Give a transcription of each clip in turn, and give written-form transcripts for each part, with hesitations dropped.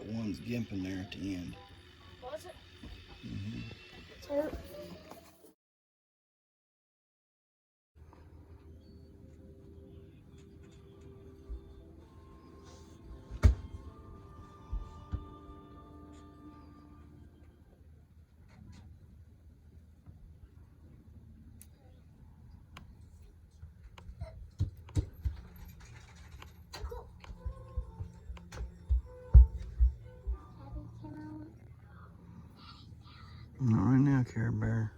one's gimping there at the end. Was it? Mm-hmm. So, Not right now, Care Bear.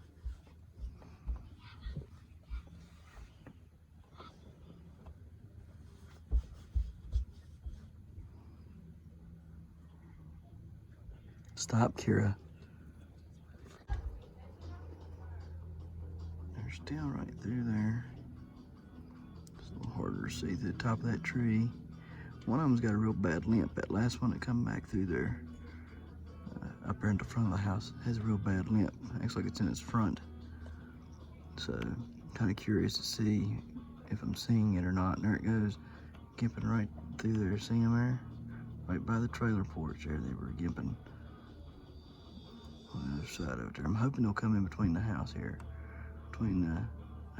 Stop, Kira. They're still right through there. It's a little harder to see through the top of that tree. One of them's got a real bad limp. That last one that come back through there, up there in the front of the house, has a real bad limp. Acts like it's in its front. So, kind of curious to see if I'm seeing it or not. And there it goes, gimping right through there. See them there? Right by the trailer porch there, they were gimping on the other side over there. I'm hoping they'll come in between the house here. Between the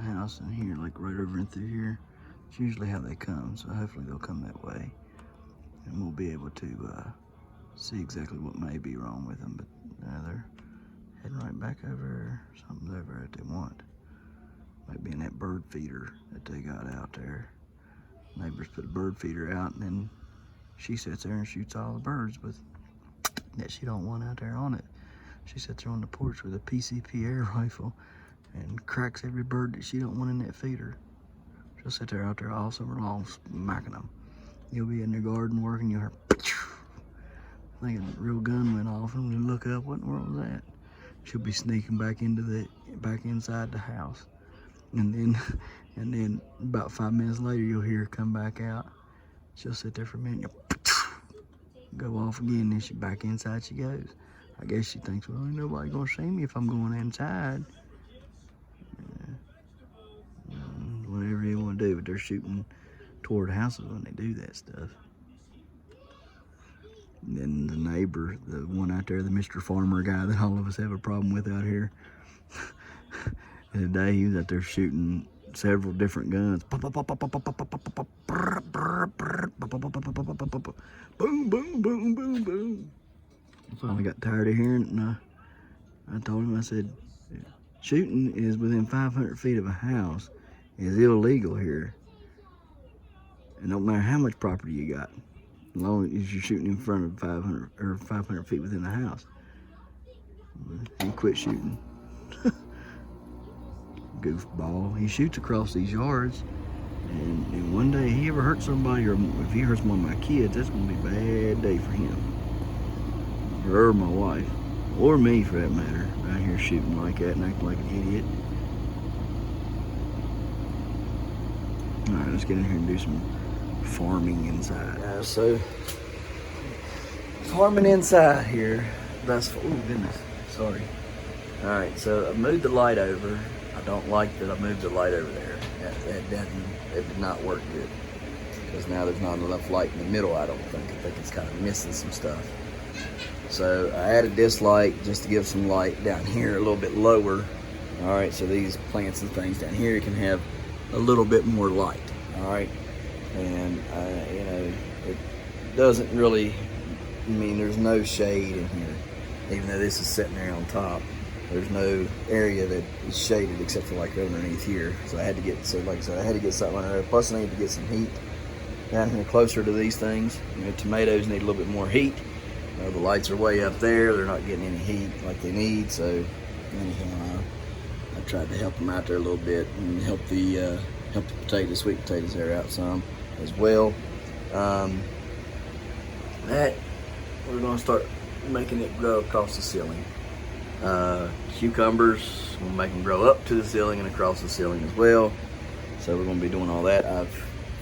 house and here, like right over and through here. It's usually how they come, so hopefully they'll come that way. And we'll be able to see exactly what may be wrong with them. But they're heading right back over. Something's over that they want. Might be in that bird feeder that they got out there. Neighbors put a bird feeder out, and then she sits there and shoots all the birds with that she don't want out there on it. She sits there on the porch with a PCP air rifle and cracks every bird that she don't want in that feeder. She'll sit there out there all summer long smacking them. You'll be in the garden working, you'll hear like a real gun went off, and you look up, what in the world was that? She'll be sneaking back inside the house. And then about 5 minutes later, you'll hear her come back out. She'll sit there for a minute, go off again, then she back inside she goes. I guess she thinks, well, ain't nobody gonna see me if I'm going inside. Whatever they want to do, but they're shooting toward houses when they do that stuff. And then the neighbor, the one out there, the Mr. Farmer guy that all of us have a problem with out here, today he was out there shooting several different guns. Boom, boom, boom, boom, boom. I finally got tired of hearing it, and I told him, I said, shooting is within 500 feet of a house is illegal here. And no matter how much property you got, as long as you're shooting in front of 500 feet within the house. He quit shooting. Goofball. He shoots across these yards, and one day he ever hurts somebody, or if he hurts one of my kids, that's gonna be a bad day for him. Or my wife. Or me for that matter. Out here shooting like that and acting like an idiot. Alright, let's get in here and do some farming inside. So farming inside here. That's, oh goodness, sorry. Alright, so I moved the light over. I don't like that I moved the light over there. That did not work good. Because now there's not enough light in the middle, I don't think. I think it's kind of missing some stuff. So I added this light just to give some light down here a little bit lower. Alright, so these plants and things down here can have a little bit more light. Alright, and you know, it doesn't really, I mean, there's no shade in here. Even though this is sitting there on top, there's no area that is shaded except for like underneath here. So I had to get, like I said, I had to get something under there. Plus I need to get some heat down here closer to these things. You know, tomatoes need a little bit more heat. You know, the lights are way up there. They're not getting any heat like they need. So anyhow, I tried to help them out there a little bit and help the potatoes, sweet potatoes there out some as well. That we're gonna start making it grow across the ceiling. Cucumbers, we'll make them grow up to the ceiling and across the ceiling as well. So we're gonna be doing all that. I've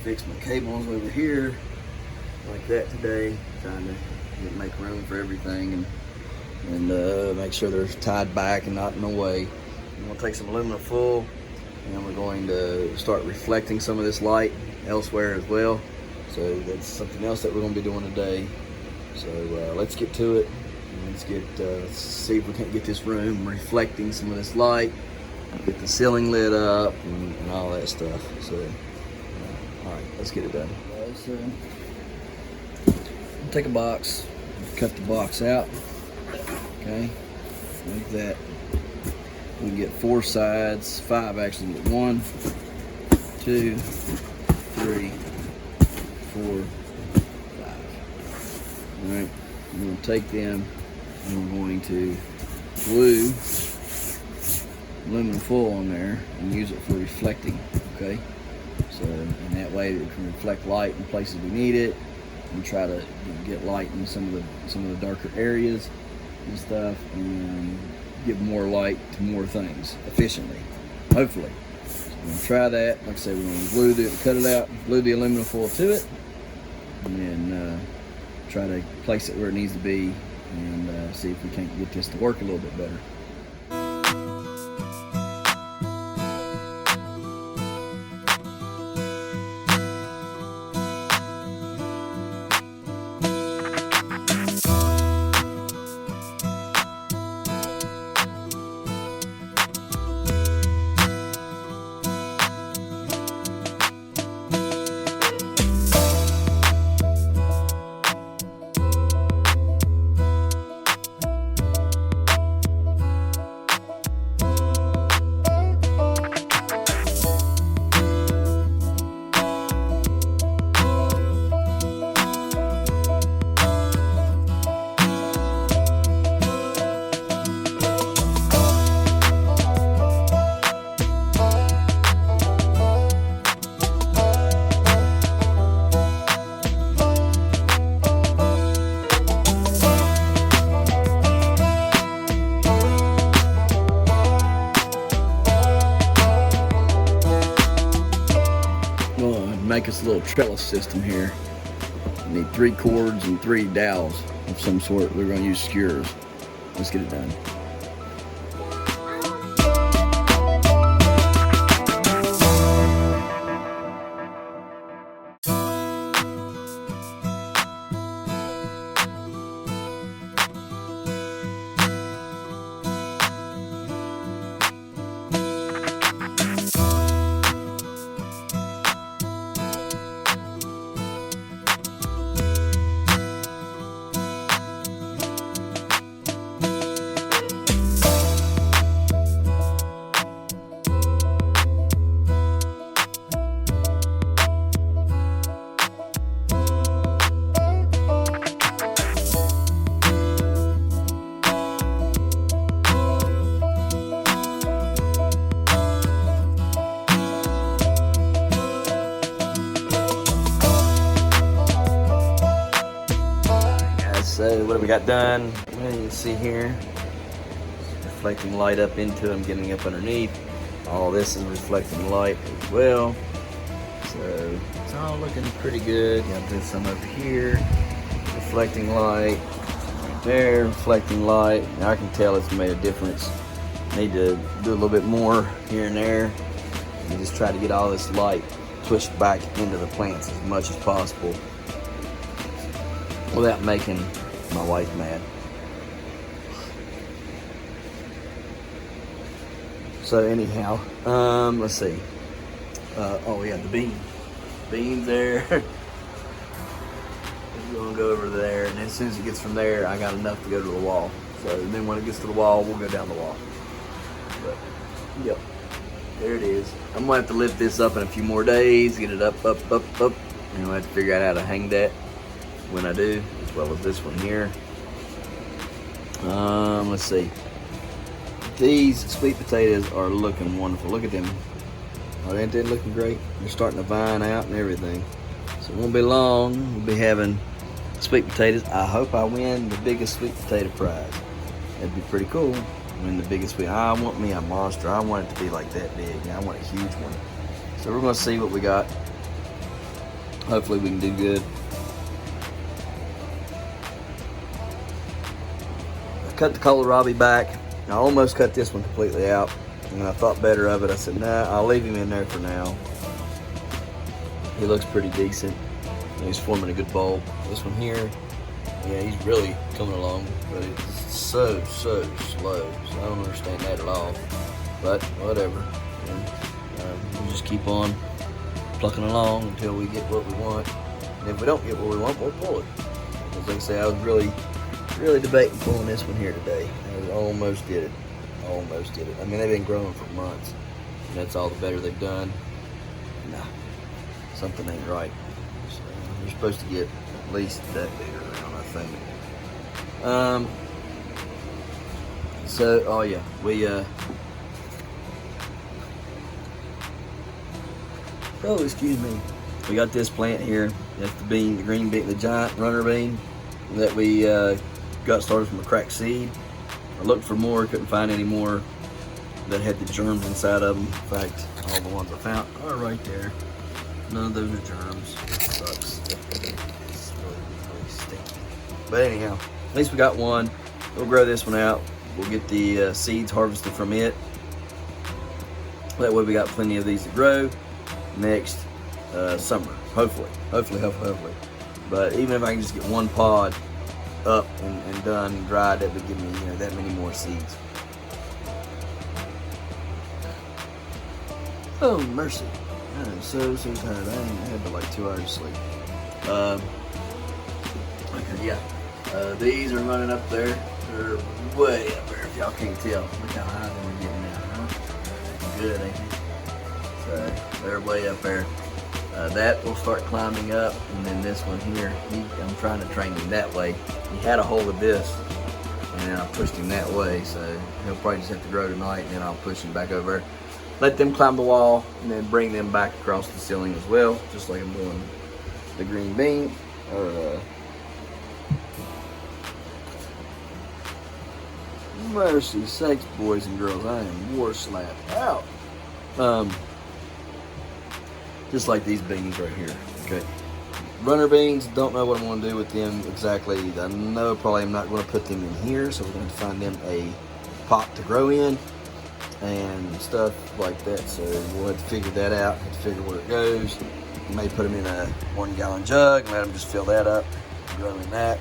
fixed my cables over here like that today, trying to make room for everything and make sure they're tied back and not in the way. I'm gonna take some aluminum foil and we're going to start reflecting some of this light elsewhere as well. So that's something else that we're gonna be doing today. So let's get to it. Let's see if we can't get this room reflecting some of this light, get the ceiling lit up, and all that stuff. So, all right, let's get it done. So, take a box, cut the box out. Okay, like that. We can get 4 sides, 5 actually. Get 1, 2, 3, 4, 5. All right, we're going to take them and we're going to glue aluminum foil on there and use it for reflecting. Okay, so and that way it can reflect light in places we need it, and try to get light in some of the darker areas and stuff, and give more light to more things efficiently, hopefully. So we're going to try that. Like I said, we're going to cut it out, glue the aluminum foil to it, and then try to place it where it needs to be, and see if we can't get this to work a little bit better. Make us a little trellis system here. We need 3 cords and 3 dowels of some sort. We're going to use skewers. Let's get it done. So what have we got done? Well, you can see here, reflecting light up into them, getting up underneath. All this is reflecting light as well. So it's all looking pretty good. Got this some up here, reflecting light. Right there, reflecting light. Now I can tell it's made a difference. Need to do a little bit more here and there, and just try to get all this light pushed back into the plants as much as possible, without making my wife mad. So anyhow, let's see. Oh yeah, the beans there. We're gonna go over there, and as soon as it gets from there, I got enough to go to the wall. So then when it gets to the wall, we'll go down the wall. But yep, there it is. I'm gonna have to lift this up in a few more days, get it up, and I'll have to figure out how to hang that when I do, as well as this one here. Let's see. These sweet potatoes are looking wonderful. Look at them. Aren't they looking great? They're starting to vine out and everything. So it won't be long. We'll be having sweet potatoes. I hope I win the biggest sweet potato prize. That'd be pretty cool. Win the biggest sweet. I want me a monster. I want it to be like that big. I want a huge one. So we're gonna see what we got. Hopefully we can do good. I cut the kohlrabi back. I almost cut this one completely out, and I thought better of it. I said, nah, I'll leave him in there for now. He looks pretty decent. He's forming a good bowl. This one here Yeah, he's really coming along, but it's so slow. So I don't understand that at all. But whatever. We'll just keep on plucking along until we get what we want. And if we don't get what we want, we'll pull it. Because like I say, I was really debating pulling this one here today. I almost did it. Almost did it. I mean, they've been growing for months. And that's all the better they've done. Nah, something ain't right. So you're supposed to get at least that big around, I think. So, oh yeah, oh, excuse me. We got this plant here. That's the bean, the green bean, the giant runner bean that we got started from a cracked seed. I looked for more, couldn't find any more that had the germs inside of them. In fact, all the ones I found are right there. None of those are germs. It sucks. It's really stinky. But anyhow, at least we got one. We'll grow this one out. We'll get the seeds harvested from it. That way we got plenty of these to grow next summer, hopefully. But even if I can just get one pod up and done and dried, that would give me, you know, that many more seeds. Oh mercy! I'm so tired. I had to like 2 hours of sleep. Yeah, these are running up there. They're way up there. If y'all can't tell, look how high they're getting now. Huh? Good, ain't it? So they're way up there. That will start climbing up, and then this one here, I'm trying to train him that way. He had a hold of this, and then I pushed him that way, so he'll probably just have to grow tonight, and then I'll push him back over. Let them climb the wall, and then bring them back across the ceiling as well, just like I'm doing the green bean, or mercy sakes, boys and girls, I am war slapped out. Just like these beans right here. Okay, runner beans, don't know what I'm going to do with them exactly. I know probably I'm not going to put them in here, so we're going to find them a pot to grow in and stuff like that. So we'll have to figure that out, have to figure where it goes. You may put them in a 1 gallon jug and let them just fill that up, grow in that.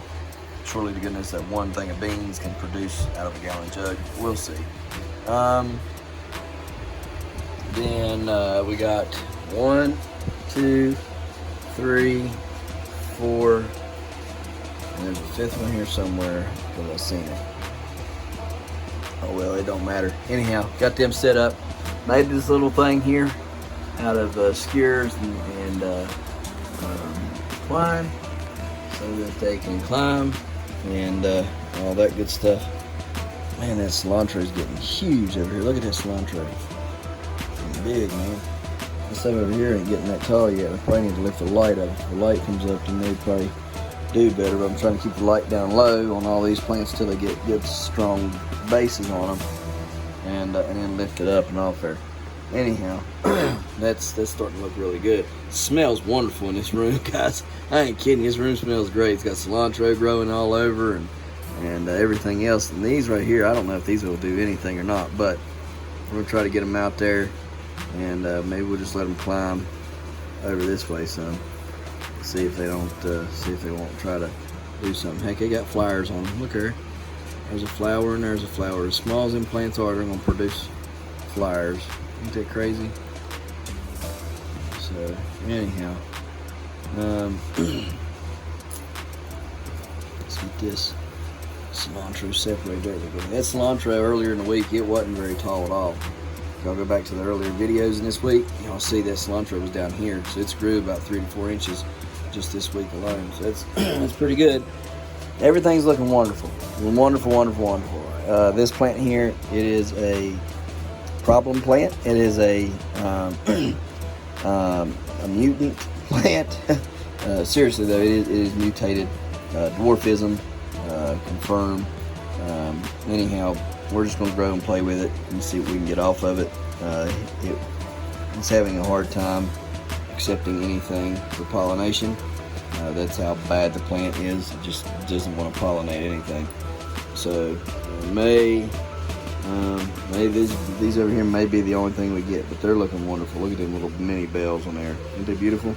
Surely to goodness that one thing of beans can produce out of a gallon jug. We'll see. Then we got 1, 2, 3, 4, and there's a 5th one here somewhere because I've seen it. Oh well, it don't matter. Anyhow, got them set up. Made this little thing here out of skewers and twine so that they can climb and all that good stuff. Man, that cilantro is getting huge over here. Look at that cilantro. It's big, man. This stuff over here ain't getting that tall yet. I probably need to lift the light up. If the light comes up, then they'd probably do better. But I'm trying to keep the light down low on all these plants till they get good, strong bases on them, and then lift it up and off there. Anyhow, that's starting to look really good. It smells wonderful in this room, guys. I ain't kidding. This room smells great. It's got cilantro growing all over and everything else. And these right here, I don't know if these will do anything or not, but we're gonna try to get them out there, and maybe we'll just let them climb over this way some. See if they don't. See if they won't try to do something. Heck, they got flowers on them. Look here. There's a flower and there's a flower. As small as them plants are, they're gonna produce flowers. Ain't that crazy? So anyhow, let's get this cilantro separated. There we go. That cilantro earlier in the week, it wasn't very tall at all. If y'all go back to the earlier videos in this week, y'all see that cilantro was down here. So it's grew about 3 to 4 inches just this week alone. So that's pretty good. Everything's looking wonderful. Wonderful. This plant here, it is a problem plant. It is a mutant plant. Seriously though, it is mutated. Dwarfism, confirmed. Anyhow, we're just going to grow and play with it and see what we can get off of it. It's having a hard time accepting anything for pollination. That's how bad the plant is. It just doesn't want to pollinate anything. So maybe these over here may be the only thing we get, but they're looking wonderful. Look at them little mini bells on there. Aren't they beautiful?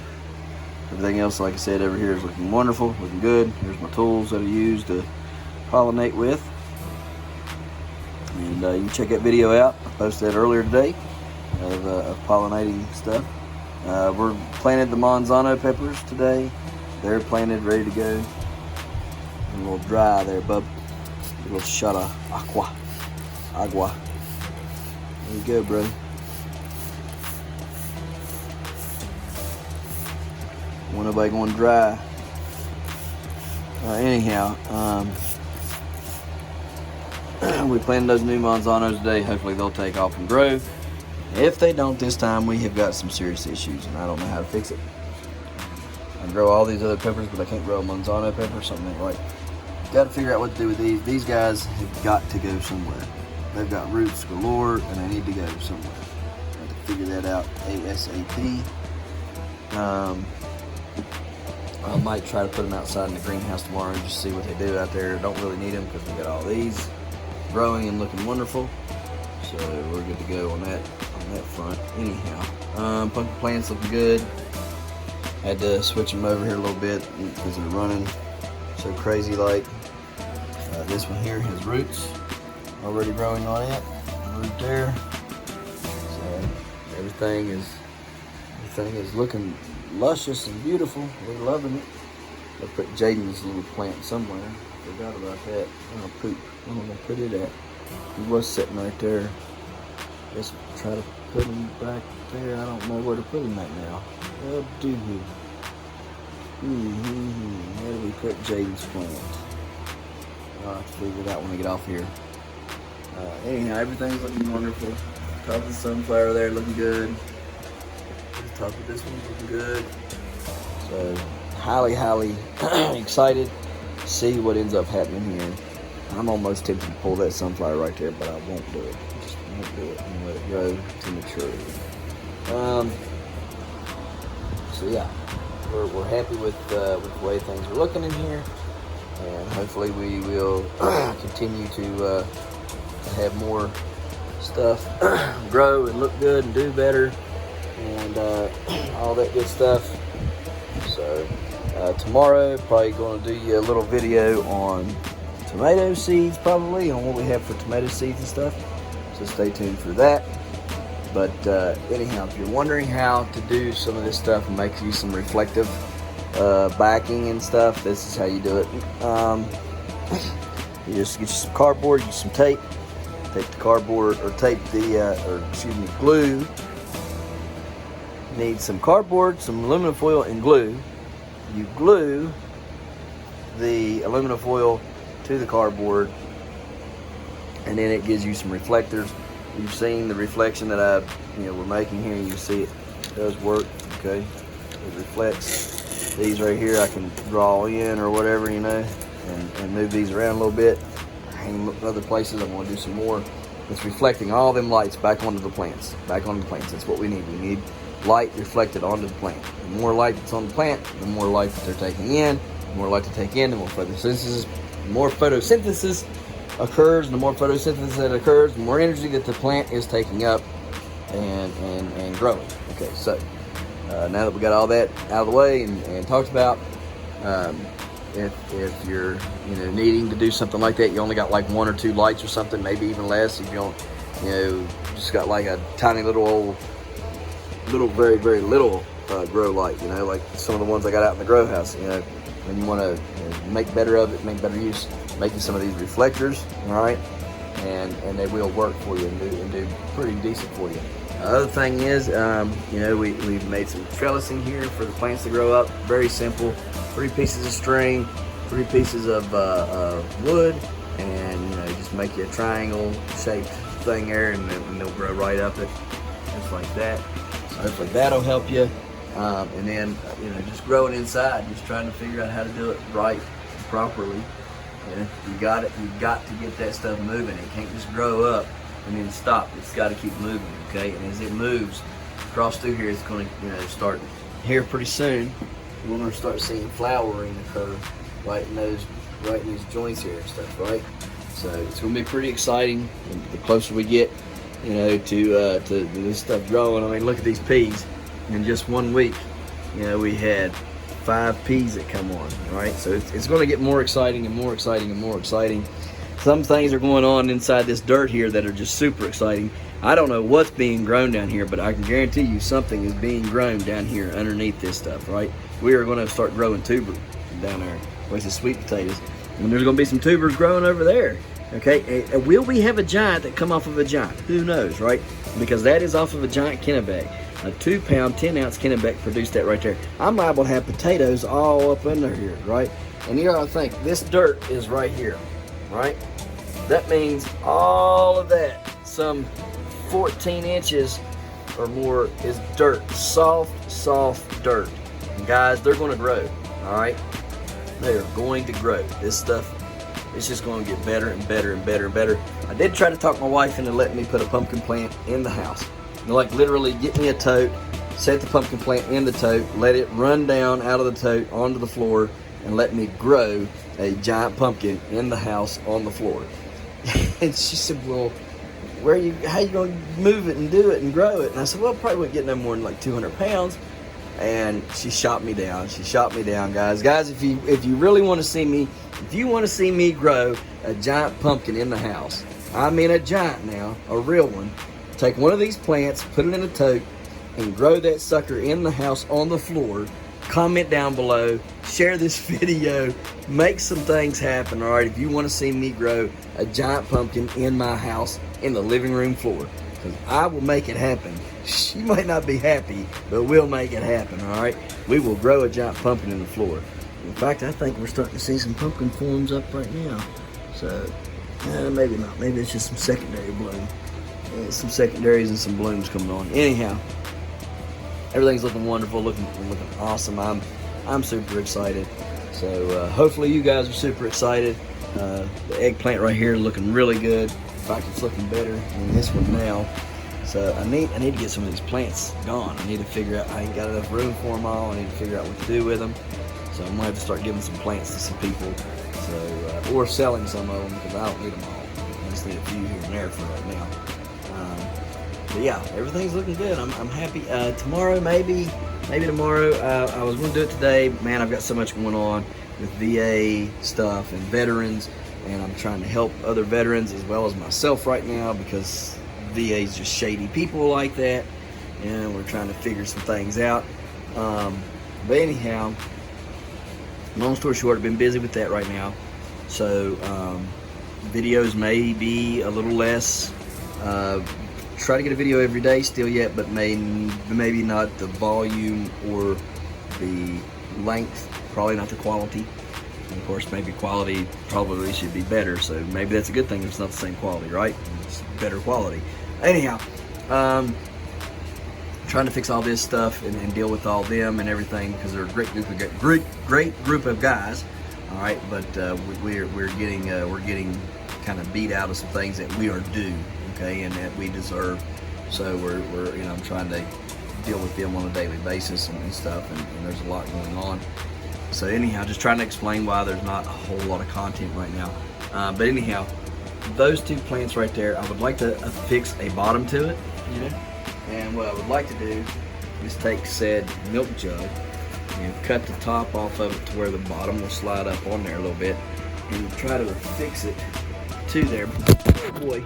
Everything else, like I said, over here is looking wonderful, looking good. Here's my tools that I use to pollinate with. And you can check that video out. I posted that earlier today of pollinating stuff. We're planted the Manzano peppers today. They're planted, ready to go. A little dry there, bub. A little shot of agua. There you go, bro. Want nobody going dry. Anyhow, we planted those new Manzanos today. Hopefully they'll take off and grow. If they don't this time, we have got some serious issues, and I don't know how to fix it. I grow all these other peppers, but I can't grow a Manzano pepper, something ain't right. Got to figure out what to do with these. These guys have got to go somewhere. They've got roots galore, and they need to go somewhere. I have to figure that out ASAP. I might try to put them outside in the greenhouse tomorrow and just see what they do out there. Don't really need them because we got all these growing and looking wonderful. So we're good to go on that front. Anyhow, pumpkin plants looking good. Had to switch them over here a little bit because they're running so crazy like. This one here has roots already growing on it. Root there. So everything is looking luscious and beautiful. We're loving it. I put Jaden's little plant somewhere. Forgot about that. Oh, poop. Where am I gonna put it at? He was sitting right there. Just try to put him back there. I don't know where to put him at now. Oh, do he? Where do we put Jaden's plant? I'll have to figure it out when we get off here. Anyhow, everything's looking wonderful. Top of the sunflower there looking good. The top of this one's looking good. So, highly excited to see what ends up happening here. I'm almost tempted to pull that sunflower right there, but I won't do it. Just won't do it and let it grow to maturity. So yeah, we're happy with the way things are looking in here, and hopefully we will continue to have more stuff grow and look good and do better, and all that good stuff. So tomorrow, probably going to do you a little video on tomato seeds, probably on what we have for tomato seeds and stuff. So stay tuned for that. But anyhow, if you're wondering how to do some of this stuff and make you some reflective backing and stuff, this is how you do it. You just get you some cardboard, use some tape. Take the cardboard, or tape the, glue. Need some cardboard, some aluminum foil, and glue. You glue the aluminum foil to the cardboard, and then it gives you some reflectors. You've seen the reflection that we're making here. You see it does work. Okay, it reflects. These right here I can draw in or whatever, and move these around a little bit. Hang them other places. I'm going to do some more. It's reflecting all them lights back onto the plants. That's what we need. We need light reflected onto the plant. The more light that's on the plant, the more light that they're taking in. The more light they take in, the more photosynthesis. The more photosynthesis occurs, and the more photosynthesis that occurs, the more energy that the plant is taking up and growing. Okay, so now that we got all that out of the way and talked about, if you're needing to do something like that, you only got like 1 or 2 lights or something, maybe even less. If you don't, just got like a tiny little very little grow light, like some of the ones I got out in the grow house, and you want to make better of it, make better use, making some of these reflectors, all right, and they will work for you and do pretty decent for you. Other thing is, we've made some trellising here for the plants to grow up. Very simple. 3 pieces of string, 3 pieces of wood, and just make you a triangle shaped thing there, and they'll grow right up it, just like that. So hopefully that'll help you. And then just growing inside, just trying to figure out how to do it right, properly. You've got to get that stuff moving. It can't just grow up and then stop. It's got to keep moving, okay? And as it moves across through here, it's going to start here pretty soon. We're going to start seeing flowering occur right in these joints here and stuff, right? So it's going to be pretty exciting the closer we get, to this stuff growing. I mean, look at these peas. In just 1 week, we had 5 peas that come on, all right? So it's going to get more exciting and more exciting and more exciting. Some things are going on inside this dirt here that are just super exciting. I don't know what's being grown down here, but I can guarantee you something is being grown down here underneath this stuff, right? We are going to start growing tubers down there with the sweet potatoes. And there's going to be some tubers growing over there, okay? Will we have a giant that come off of a giant? Who knows, right? Because that is off of a giant Kennebec. A 2-pound, 10-ounce Kennebec produced that right there. I'm liable to have potatoes all up under here, right? And you gotta think, this dirt is right here, right? That means all of that, some 14 inches or more, is dirt. Soft dirt. And guys, they're gonna grow, all right? They are going to grow. This stuff, it's just gonna get better and better and better and better. I did try to talk my wife into letting me put a pumpkin plant in the house. Like literally get me a tote, set the pumpkin plant in the tote, let it run down out of the tote onto the floor, and let me grow a giant pumpkin in the house on the floor. And she said, well, how you gonna move it and do it and grow it? And I said, well, probably wouldn't get no more than like 200 pounds. And she shot me down. She shot me down, guys. Guys, if you really want to see me, if you want to see me grow a giant pumpkin in the house, I mean a giant now, a real one, take one of these plants, put it in a tote, and grow that sucker in the house on the floor. Comment down below, share this video, make some things happen, all right? If you want to see me grow a giant pumpkin in my house in the living room floor, because I will make it happen. She might not be happy, but we'll make it happen, all right? We will grow a giant pumpkin in the floor. In fact, I think we're starting to see some pumpkin forms up right now. So, maybe not. Maybe it's just some secondary bloom. Some secondaries and some blooms coming on. Anyhow, everything's looking wonderful, looking awesome. I'm super excited. So hopefully you guys are super excited. The eggplant right here looking really good. In fact, it's looking better than this one now. So I need to get some of these plants gone. I need to figure out, I ain't got enough room for them all. I need to figure out what to do with them. So I'm gonna have to start giving some plants to some people. So or selling some of them, because I don't need them all. I just need a few here and there for right now. But yeah, everything's looking good. I'm happy. Tomorrow, maybe tomorrow. I was going to do it today. Man, I've got so much going on with VA stuff and veterans, and I'm trying to help other veterans as well as myself right now, because VA's just shady people like that, and we're trying to figure some things out. But anyhow, long story short, I've been busy with that right now. So videos may be a little less. Try to get a video every day still yet, but maybe not the volume or the length, probably not the quality. And of course, maybe quality probably should be better, so maybe that's a good thing if it's not the same quality, right? It's better quality. Anyhow, trying to fix all this stuff and deal with all them and everything, because they're a great group of guys. All right, but we're getting kind of beat out of some things that we are due. Okay, and that we deserve. So we're I'm trying to deal with them on a daily basis and stuff, and there's a lot going on. So anyhow, just trying to explain why there's not a whole lot of content right now. But anyhow, those two plants right there, I would like to affix a bottom to it, and what I would like to do is take said milk jug and cut the top off of it to where the bottom will slide up on there a little bit, and try to affix it to there. Oh boy.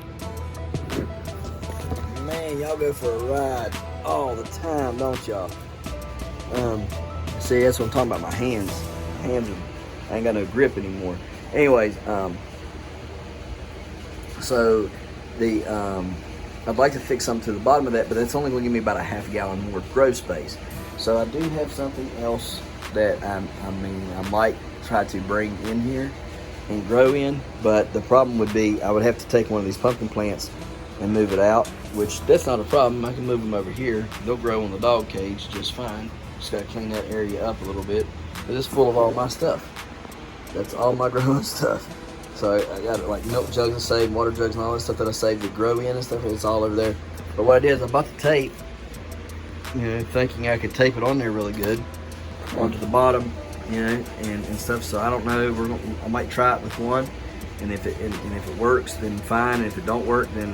Man, y'all go for a ride all the time, don't y'all? See, that's what I'm talking about. My hands I ain't got no grip anymore. Anyways, so the I'd like to fix something to the bottom of that, but that's only going to give me about a half gallon more grow space. So I do have something else that I might try to bring in here and grow in, but the problem would be I would have to take one of these pumpkin plants and move it out, which that's not a problem. I can move them over here. They'll grow in the dog cage just fine. Just got to clean that area up a little bit. But it's full of all my stuff. That's all my growing stuff. So I got like milk jugs I saved, water jugs and all that stuff that I saved to grow in and stuff. It's all over there. But what I did is I bought the tape, thinking I could tape it on there really good onto the bottom, and stuff. So I don't know. I might try it with one. And if it works, then fine. And if it don't work, then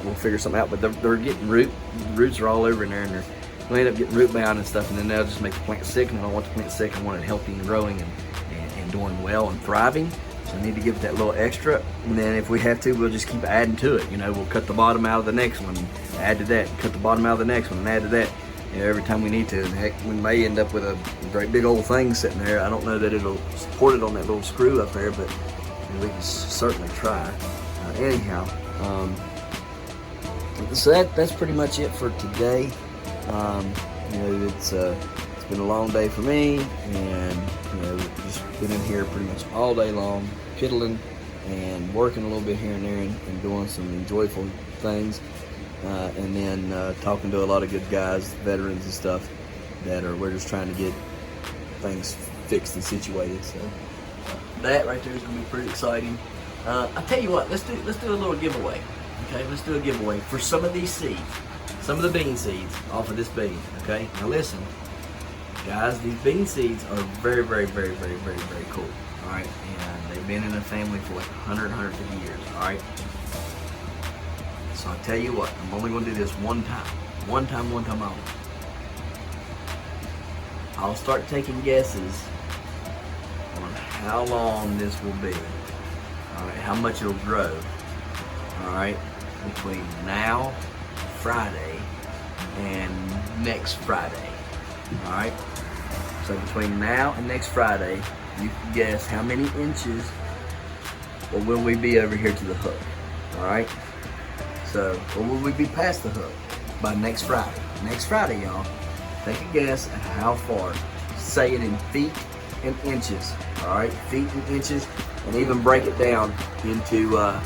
we'll figure something out. But they're getting roots are all over in there, and we'll end up getting root bound and stuff, and then they'll just make the plant sick, and I don't want the plant sick. I want it healthy and growing and doing well and thriving. So I need to give it that little extra, and then if we have to, we'll just keep adding to it. You know, we'll cut the bottom out of the next one, add to that, cut the bottom out of the next one, and add to that. You know, every time we need to. And heck, we may end up with a great big old thing sitting there. I don't know that it'll support it on that little screw up there, but you know, we can certainly try. Anyhow, so that's pretty much it for today. You know, it's been a long day for me, and you know, just been in here pretty much all day long, piddling and working a little bit here and there, and doing some joyful things, and then talking to a lot of good guys, veterans and stuff, we're just trying to get things fixed and situated. So that right there is going to be pretty exciting. I tell you what, let's do a little giveaway. Okay, let's do a giveaway for some of these seeds, some of the bean seeds off of this bean. Okay, now listen, guys, these bean seeds are very, very, very, very, very, very cool. All right, and they've been in the family for like 100, 150 years. All right. So I tell you what, I'm only going to do this one time only. I'll start taking guesses on how long this will be. All right, how much it'll grow. All right, between now, Friday, and next Friday. All right. So between now and next Friday, you can guess how many inches or will we be over here to the hook. All right. So, or will we be past the hook by next Friday? Next Friday, y'all, take a guess at how far. Say it in feet and inches. All right, feet and inches, and even break it down into the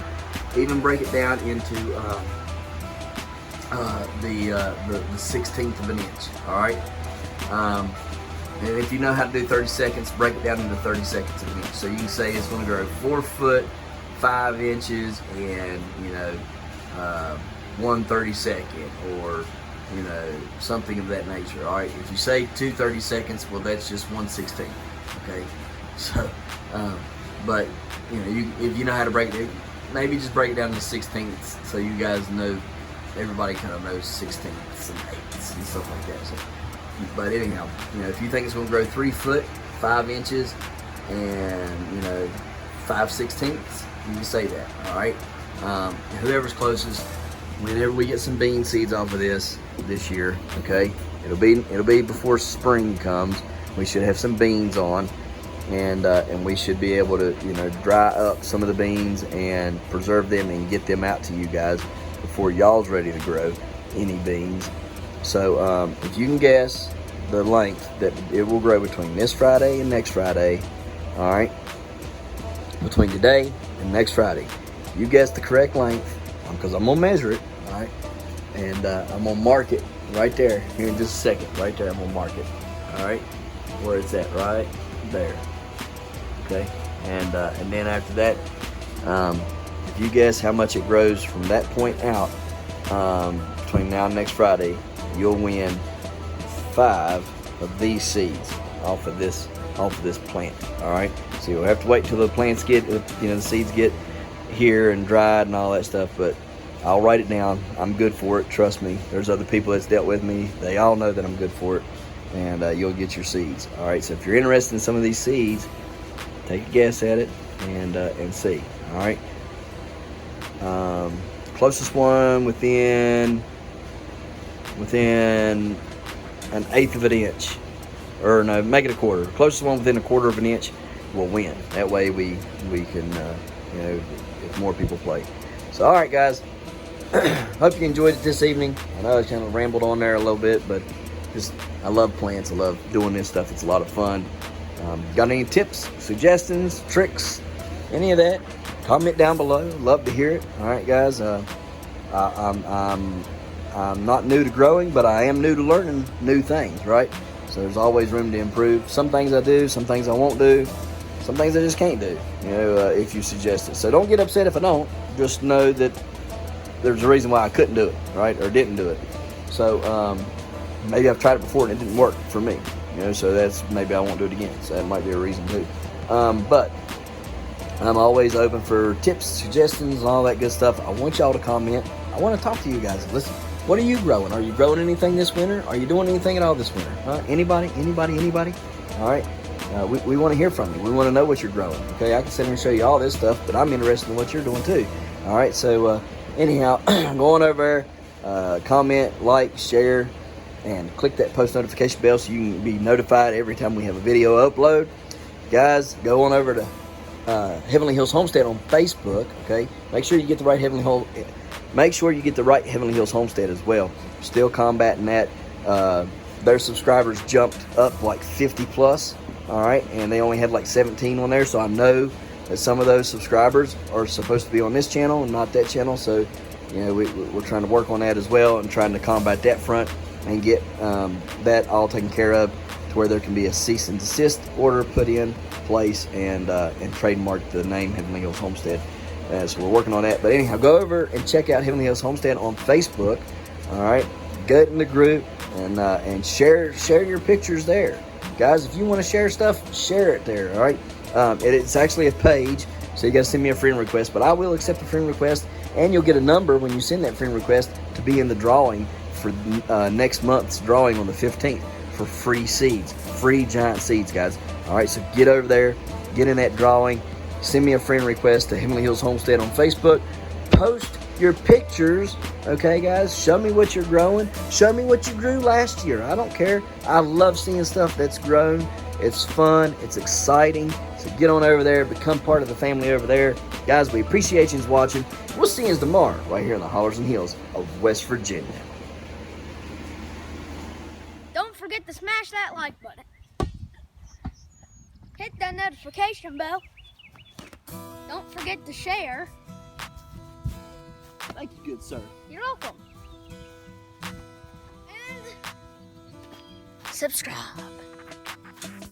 16th of an inch. All right. And if you know how to do 30 seconds, break it down into 30 seconds of an inch. So you can say it's going to grow 4 foot 5 inches and 1/32, or something of that nature. All right. If you say 2 30 seconds, well, that's just 1/16. Okay. So, but if you know how to break it, maybe just break it down to 16ths, so you guys know. Everybody kind of knows 16ths and 8ths and stuff like that. So, but anyhow, if you think it's going to grow 3 foot 5 inches and 5/16, you can say that. All right. Whoever's closest, whenever we get some bean seeds off of this year, okay, it'll be before spring comes. We should have some beans on, and we should be able to dry up some of the beans and preserve them and get them out to you guys before y'all's ready to grow any beans. So if you can guess the length that it will grow between this Friday and next Friday, all right, between today and next Friday, you guess the correct length, because I'm gonna measure it, all right, and I'm gonna mark it right there here in just a second. Right there, I'm gonna mark it. All right, where it's at, right there. Okay, and then after that, if you guess how much it grows from that point out, between now and next Friday, you'll win 5 of these seeds off of this plant. All right, so you'll have to wait till the plants get, the seeds get here and dried and all that stuff, but I'll write it down. I'm good for it, trust me. There's other people that's dealt with me. They all know that I'm good for it, and you'll get your seeds. All right, so if you're interested in some of these seeds, take a guess at it and see. All right. Closest one within an 1/8 of an inch, or no, make it a quarter. Closest one within a 1/4 of an inch will win. That way we can if more people play. So all right, guys, hope you enjoyed it this evening. I know I kind of rambled on there a little bit, but I love plants. I love doing this stuff. It's a lot of fun. Got any tips, suggestions, tricks, any of that? Comment down below. Love to hear it. All right, guys. I'm not new to growing, but I am new to learning new things. Right. So there's always room to improve. Some things I do, some things I won't do, some things I just can't do. If you suggest it. So don't get upset if I don't. Just know that there's a reason why I couldn't do it, right, or didn't do it. So maybe I've tried it before and it didn't work for me. So that's, maybe I won't do it again. So that might be a reason too. But I'm always open for tips, suggestions, and all that good stuff. I want y'all to comment. I want to talk to you guys. Listen, What are you growing? Are you growing anything this winter? Are you doing anything at all this winter? Huh? Anybody? All right. We want to hear from you. We want to know what you're growing. Okay, I can sit here and show you all this stuff, but I'm interested in what you're doing too. All right. So anyhow, go on over there, comment, like, share, and click that post notification bell so you can be notified every time we have a video upload. Guys, go on over to Heavenly Hills Homestead on Facebook. Okay, make sure you get the right Heavenly Hills Homestead as well. Still combating that. Their subscribers jumped up like 50 plus. All right, and they only had like 17 on there. So I know that some of those subscribers are supposed to be on this channel and not that channel. So you know we're trying to work on that as well and trying to combat that front and get that all taken care of to where there can be a cease and desist order put in place and trademark the name Heavenly Hills Homestead. So we're working on that. But anyhow, go over and check out Heavenly Hills Homestead on Facebook. All right, get in the group and share your pictures there, guys. If you want to share stuff, share it there. All right, it's actually a page, so you got to send me a friend request. But I will accept a friend request, and you'll get a number when you send that friend request to be in the drawing for next month's drawing on the 15th for free seeds, free giant seeds, guys. All right, so get over there, get in that drawing. Send me a friend request to Heavenly Hills Homestead on Facebook. Post your pictures, okay, guys? Show me what you're growing. Show me what you grew last year. I don't care. I love seeing stuff that's grown. It's fun. It's exciting. So get on over there. Become part of the family over there. Guys, we appreciate you watching. We'll see you tomorrow right here in the Hollers and Hills of West Virginia. Don't forget to smash that like button. Hit that notification bell. Don't forget to share. Thank you, good sir. You're welcome. And subscribe.